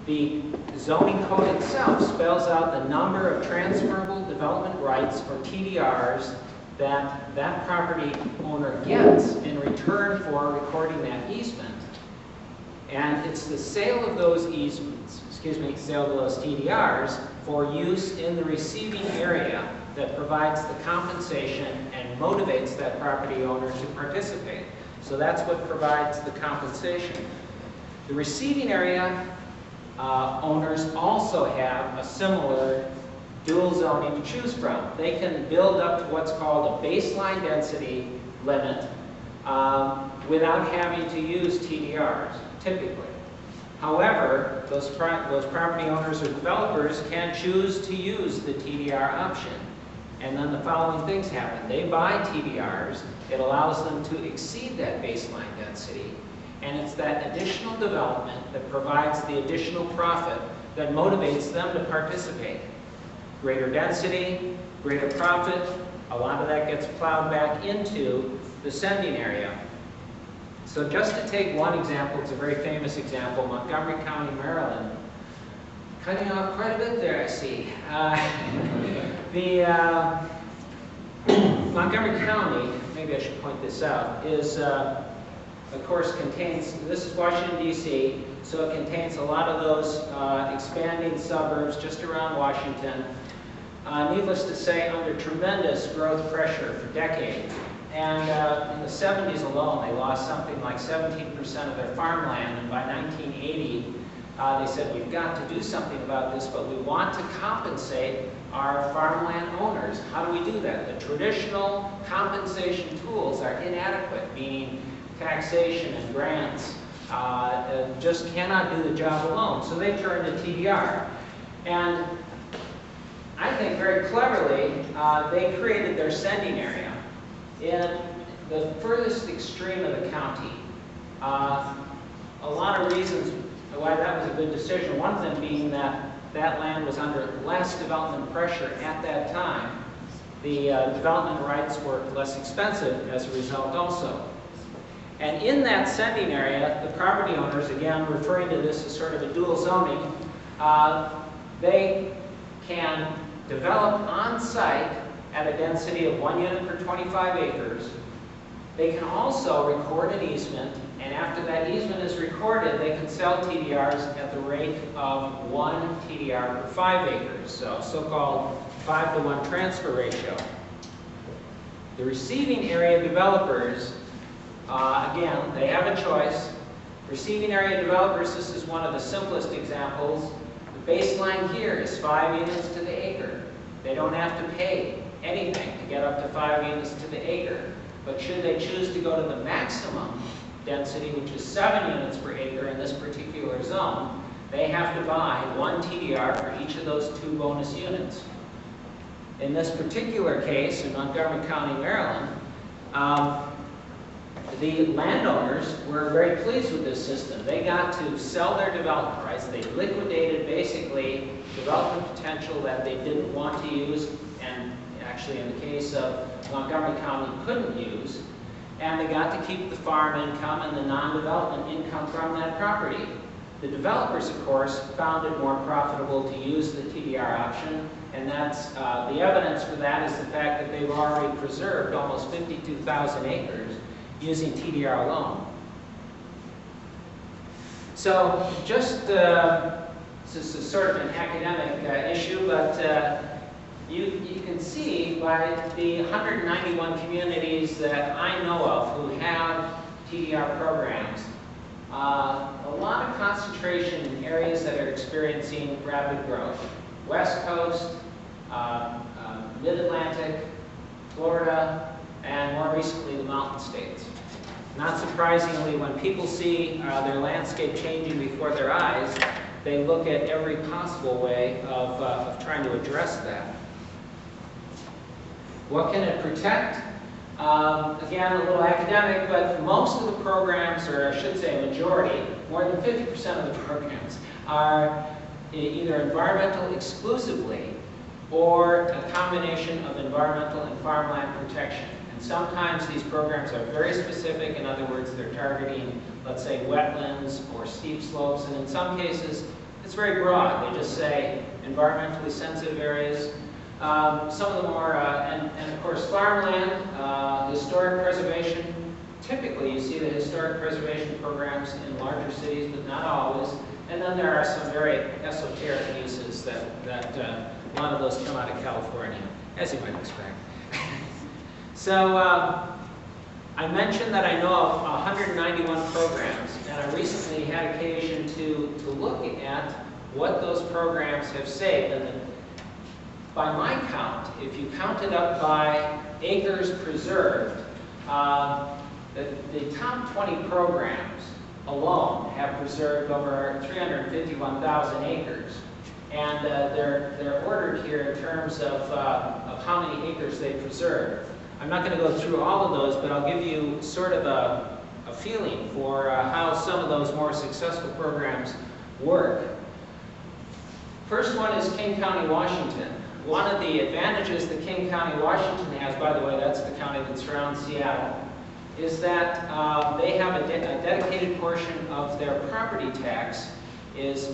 The zoning code itself spells out the number of transferable development rights, or TDRs, that that property owner gets in return for recording that easement. And it's the sale of those easements, sale of those TDRs for use in the receiving area that provides the compensation and motivates that property owner to participate. So that's what provides the compensation. The receiving area owners also have a similar dual zoning to choose from. They can build up to what's called a baseline density limit without having to use TDRs, typically. However, those property owners or developers can choose to use the TDR option. And then the following things happen. They buy TDRs. It allows them to exceed that baseline density. And it's that additional development that provides the additional profit that motivates them to participate. Greater density, greater profit, a lot of that gets plowed back into the sending area. So just to take one example, it's a very famous example, Montgomery County, Maryland. Cutting off quite a bit there, I see. Montgomery County, maybe I should point this out, is, of course, contains, this is Washington, D.C., so it contains a lot of those expanding suburbs just around Washington. Needless to say, under tremendous growth pressure for decades. And in the 70s alone, they lost something like 17% of their farmland, and by 1980, they said, we've got to do something about this, but we want to compensate our farmland owners. How do we do that? The traditional compensation tools are inadequate, meaning taxation and grants just cannot do the job alone. So they turned to TDR. And I think very cleverly, they created their sending area in the furthest extreme of the county. A lot of reasons why that was a good decision. One of them being that that land was under less development pressure at that time. The development rights were less expensive as a result also. And in that sending area, the property owners, again referring to this as sort of a dual zoning, they can develop on-site at a density of 1 unit per 25 acres. They can also record an easement, and after that easement is recorded, they can sell TDRs at the rate of 1 TDR per 5 acres, so-called 5-to-1 transfer ratio. The receiving area developers, again, they have a choice. Receiving area developers, this is one of the simplest examples. The baseline here is 5 units to the acre. They don't have to pay anything to get up to 5 units to the acre. But should they choose to go to the maximum density, which is 7 units per acre in this particular zone, they have to buy 1 TDR for each of those 2 bonus units. In this particular case, in Montgomery County, Maryland, the landowners were very pleased with this system. They got to sell their development rights. They liquidated basically development potential that they didn't want to use, and actually in the case of Montgomery County couldn't use, and they got to keep the farm income and the non-development income from that property. The developers, of course, found it more profitable to use the TDR option, and that's the evidence for that is the fact that they've already preserved almost 52,000 acres using TDR alone. So just, this is sort of an academic issue, but you can see by the 191 communities that I know of who have TDR programs, a lot of concentration in areas that are experiencing rapid growth. West Coast, Mid-Atlantic, Florida, and more recently the mountain states. Not surprisingly, when people see their landscape changing before their eyes, they look at every possible way of trying to address that. What can it protect? Again, a little academic, but most of the programs, or I should say a majority, more than 50% of the programs, are either environmental exclusively or a combination of environmental and farmland protection. And sometimes these programs are very specific. In other words, they're targeting, let's say, wetlands or steep slopes, and in some cases, it's very broad. They just say environmentally sensitive areas. Some of the more, and of course farmland, historic preservation. Typically you see the historic preservation programs in larger cities, but not always. And then there are some very esoteric uses that a lot of those come out of California, as you might expect. So I mentioned that I know of 191 programs, and I recently had occasion to look at what those programs have saved. And by my count, if you count it up by acres preserved, the top 20 programs alone have preserved over 351,000 acres. And they're ordered here in terms of how many acres they preserve. I'm not going to go through all of those, but I'll give you sort of a feeling for how some of those more successful programs work. First one is King County, Washington. One of the advantages that King County, Washington has, by the way, that's the county that surrounds Seattle, is that they have a dedicated portion of their property tax is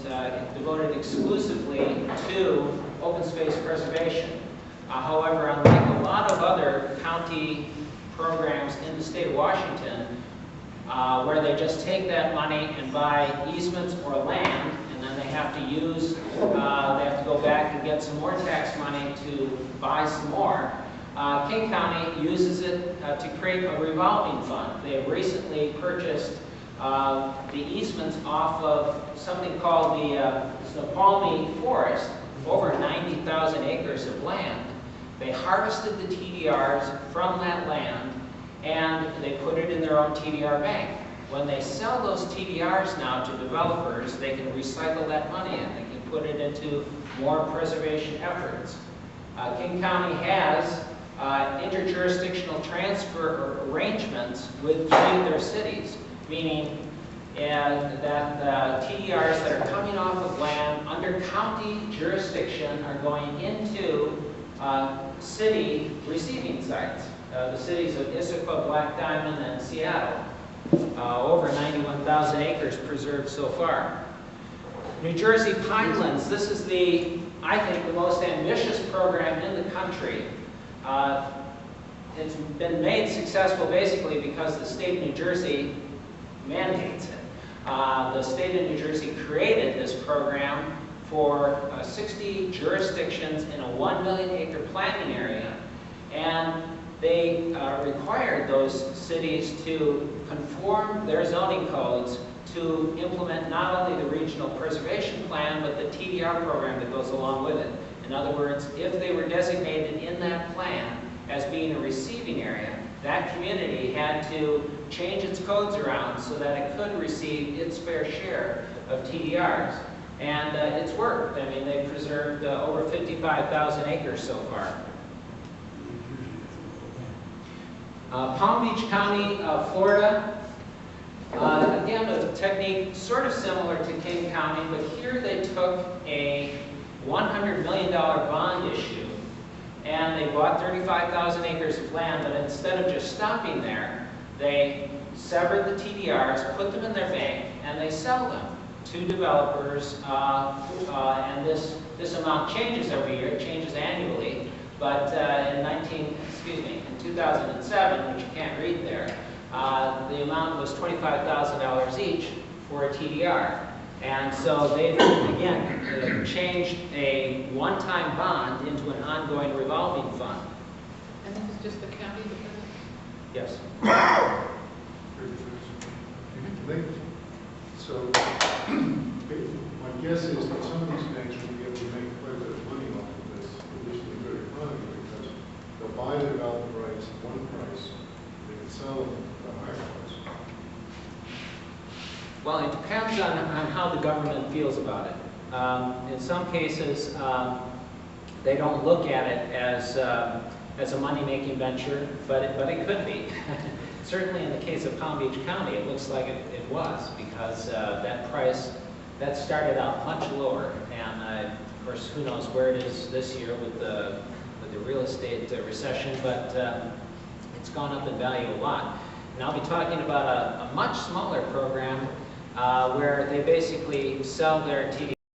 devoted exclusively to open space preservation. However, unlike a lot of other county programs in the state of Washington, where they just take that money and buy easements or land, and then they have to use, they have to go back and get some more tax money to buy some more. King County uses it to create a revolving fund. They have recently purchased the easements off of something called the Snoqualmie Forest, over 90,000 acres of land. They harvested the TDRs from that land and they put it in their own TDR bank. When they sell those TDRs now to developers, they can recycle that money and they can put it into more preservation efforts. King County has interjurisdictional transfer arrangements with 3 of their cities, meaning that the TDRs that are coming off of land under county jurisdiction are going into city receiving sites. The cities of Issaquah, Black Diamond, and Seattle. Over 91,000 acres preserved so far. New Jersey Pinelands, this is I think, the most ambitious program in the country. It's been made successful basically because the state of New Jersey mandates it. The state of New Jersey created this program for 60 jurisdictions in a 1 million acre planning area, and they required those cities to conform their zoning codes to implement not only the regional preservation plan, but the TDR program that goes along with it. In other words, if they were designated in that plan as being a receiving area, that community had to change its codes around so that it could receive its fair share of TDRs. And it's worked. I mean, they've preserved over 55,000 acres so far. Palm Beach County, Florida. Again, a technique sort of similar to King County, but here they took a $100 million bond issue and they bought 35,000 acres of land, but instead of just stopping there, they severed the TDRs, put them in their bank, and they sell them to developers. And this amount changes every year, it changes annually, but in 2007, which you can't read there, the amount was $25,000 each for a TDR. And so they've, again, changed a one-time bond into an ongoing revolving fund. And this is just the county? Yes. So my guess is that some of these banks will be able to make quite a bit of money off of this, additionally good economy, because they'll buy the development rights at one price, they can sell them at a higher price. Well, it depends on how the government feels about it. In some cases, they don't look at it as a money-making venture, but it could be. Certainly in the case of Palm Beach County, it looks like it was, because that price, that started out much lower. And of course, who knows where it is this year with the real estate recession, but it's gone up in value a lot. And I'll be talking about a much smaller program where they basically sell their TD